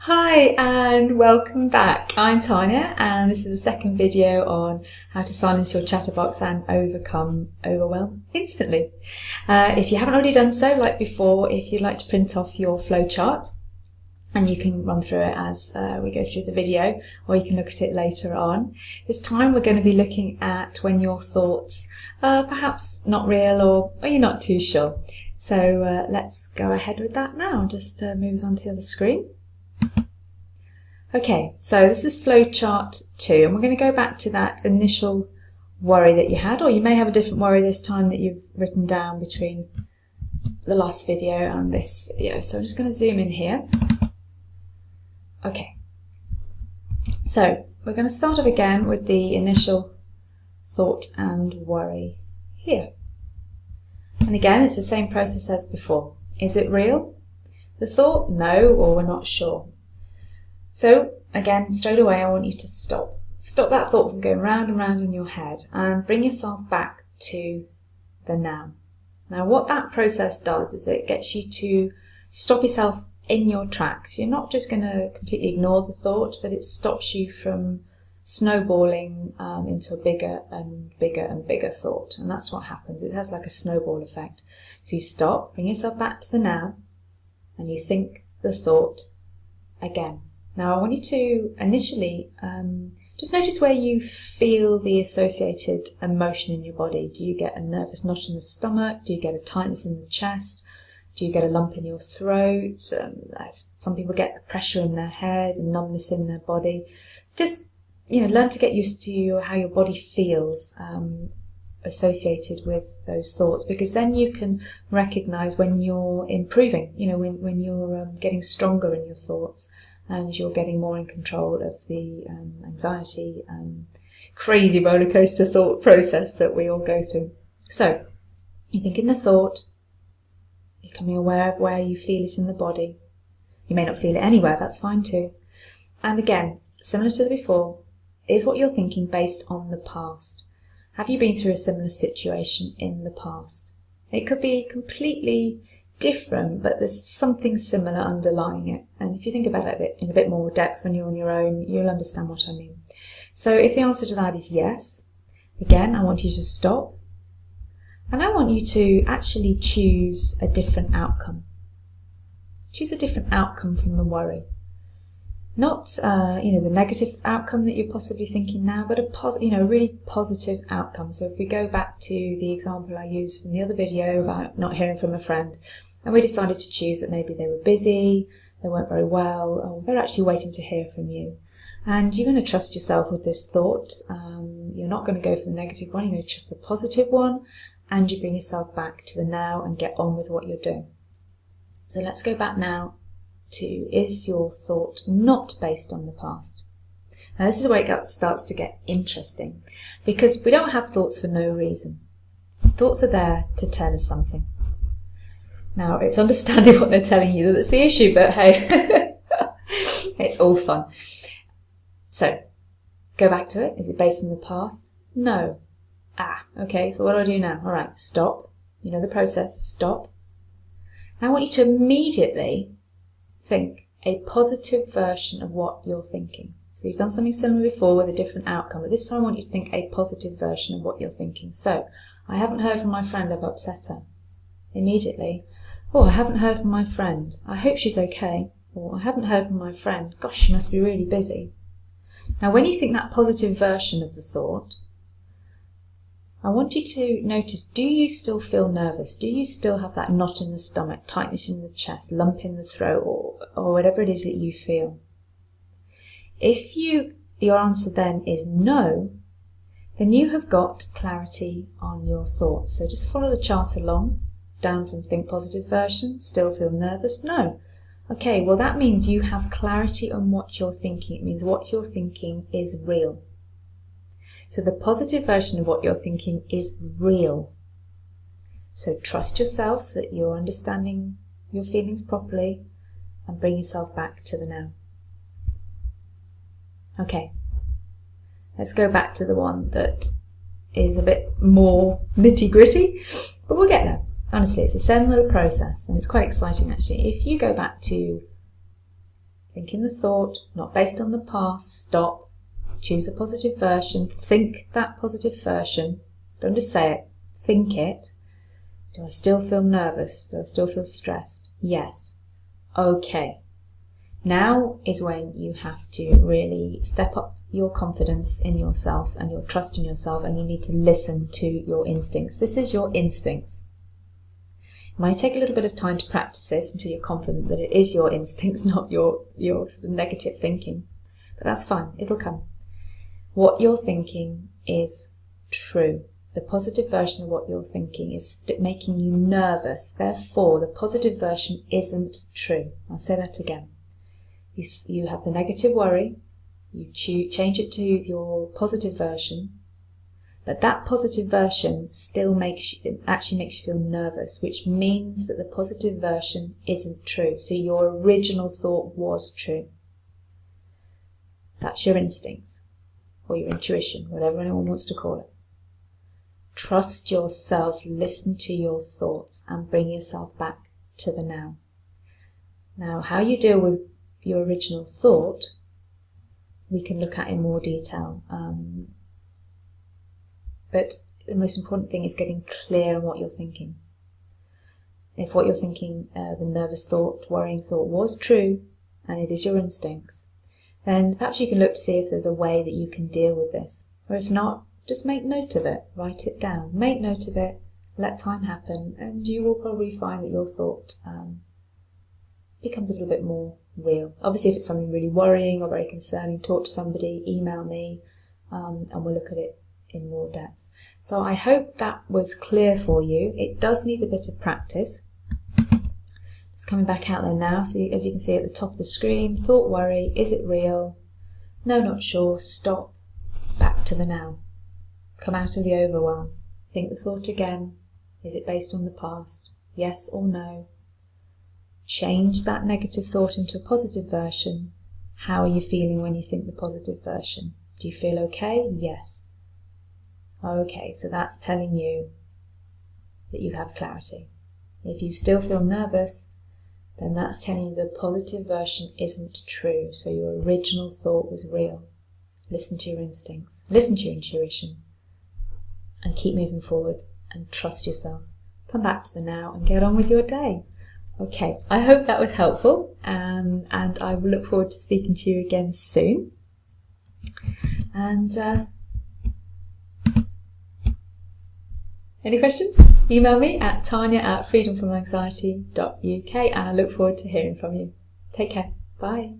Hi and welcome back. I'm Tanya and this is the second video on how to silence your chatterbox and overcome overwhelm instantly. If you haven't already done so, like before, if you'd like to print off your flowchart, and you can run through it as we go through the video, or you can look at it later on. This time we're going to be looking at when your thoughts are perhaps not real or you're not too sure. So let's go ahead with that now. Just move us on to the other screen. Okay, so this is flowchart 2, and we're going to go back to that initial worry that you had, or you may have a different worry this time that you've written down between the last video and this video. So I'm just going to zoom in here. Okay, so we're going to start off again with the initial thought and worry here. And again, it's the same process as before. Is it real? The thought, no, or we're not sure. So again, straight away, I want you to stop. Stop that thought from going round and round in your head and bring yourself back to the now. Now, what that process does is it gets you to stop yourself in your tracks. You're not just going to completely ignore the thought, but it stops you from snowballing into a bigger and bigger and bigger thought. And that's what happens. It has like a snowball effect. So you stop, bring yourself back to the now, and you think the thought again. Now I want you to initially just notice where you feel the associated emotion in your body. Do you get a nervous knot in the stomach? Do you get a tightness in the chest? Do you get a lump in your throat? Some people get a pressure in their head and numbness in their body. Just, learn to get used to how your body feels associated with those thoughts, because then you can recognize when you're improving, when you're getting stronger in your thoughts and you're getting more in control of the anxiety and crazy roller coaster thought process that we all go through. So you think in the thought, becoming aware of where you feel it in the body. You may not feel it anywhere, that's fine too. And again, similar to before, is what you're thinking based on the past? Have you been through a similar situation in the past? It could be completely different, but there's something similar underlying it. And if you think about it in a bit more depth when you're on your own, you'll understand what I mean. So if the answer to that is yes, again, I want you to stop. And I want you to actually choose a different outcome. Choose a different outcome from the worry. Not, the negative outcome that you're possibly thinking now, but a really positive outcome. So if we go back to the example I used in the other video about not hearing from a friend, and we decided to choose that maybe they were busy, they weren't very well, or they're actually waiting to hear from you. And you're going to trust yourself with this thought. You're not going to go for the negative one, you're going to trust the positive one. And you bring yourself back to the now and get on with what you're doing. So let's go back now to, is your thought not based on the past? Now this is where it starts to get interesting, because we don't have thoughts for no reason. Thoughts are there to tell us something. Now it's understanding what they're telling you that's the issue, but hey, it's all fun. So go back to it. Is it based on the past? No. Okay, so what do I do now? All right, stop. You know the process, stop. Now I want you to immediately think a positive version of what you're thinking. So you've done something similar before with a different outcome, but this time I want you to think a positive version of what you're thinking. So, I haven't heard from my friend, I've upset her. Immediately, I haven't heard from my friend, I hope she's okay. Or I haven't heard from my friend, gosh, she must be really busy. Now when you think that positive version of the thought, I want you to notice, do you still feel nervous? Do you still have that knot in the stomach, tightness in the chest, lump in the throat, or whatever it is that you feel? If your answer then is no, then you have got clarity on your thoughts. So just follow the chart along, down from think positive version, still feel nervous? No. Okay, well that means you have clarity on what you're thinking. It means what you're thinking is real. So the positive version of what you're thinking is real. So trust yourself that you're understanding your feelings properly and bring yourself back to the now. Okay, let's go back to the one that is a bit more nitty-gritty, but we'll get there. Honestly, it's a similar process and it's quite exciting actually. If you go back to Thinking the thought, not based on the past. Stop. Choose a positive version. Think that positive version. Don't just say it. Think it. Do I still feel nervous? Do I still feel stressed? Yes. Okay. Now is when you have to really step up your confidence in yourself and your trust in yourself, and you need to listen to your instincts. This is your instincts. It might take a little bit of time to practice this until you're confident that it is your instincts, not your sort of negative thinking. But that's fine. It'll come. What you're thinking is true. The positive version of what you're thinking is making you nervous. Therefore, the positive version isn't true. I'll say that again. You have the negative worry. You change it to your positive version. But that positive version still actually makes you feel nervous, which means that the positive version isn't true. So your original thought was true. That's your instincts, or your intuition, whatever anyone wants to call it. Trust yourself, listen to your thoughts, and bring yourself back to the now. Now, how you deal with your original thought, we can look at in more detail. But the most important thing is getting clear on what you're thinking. If what you're thinking, the nervous thought, worrying thought, was true, and it is your instincts, then perhaps you can look to see if there's a way that you can deal with this. Or if not, just make note of it, write it down. Make note of it, let time happen, and you will probably find that your thought becomes a little bit more real. Obviously, if it's something really worrying or very concerning, talk to somebody, email me, and we'll look at it in more depth. So I hope that was clear for you. It does need a bit of practice. It's coming back out there now. So as you can see at the top of the screen, thought, worry, is it real? No, not sure. Stop. Back to the now. Come out of the overwhelm. Think the thought again. Is it based on the past? Yes or no? Change that negative thought into a positive version. How are you feeling when you think the positive version? Do you feel okay? Yes. Okay, so that's telling you that you have clarity. If you still feel nervous, then that's telling you the positive version isn't true. So your original thought was real. Listen to your instincts, listen to your intuition, and keep moving forward and trust yourself. Come back to the now and get on with your day. Okay, I hope that was helpful, and I will look forward to speaking to you again soon. And any questions? Email me at tanya@freedomfromanxiety.uk, and I look forward to hearing from you. Take care. Bye.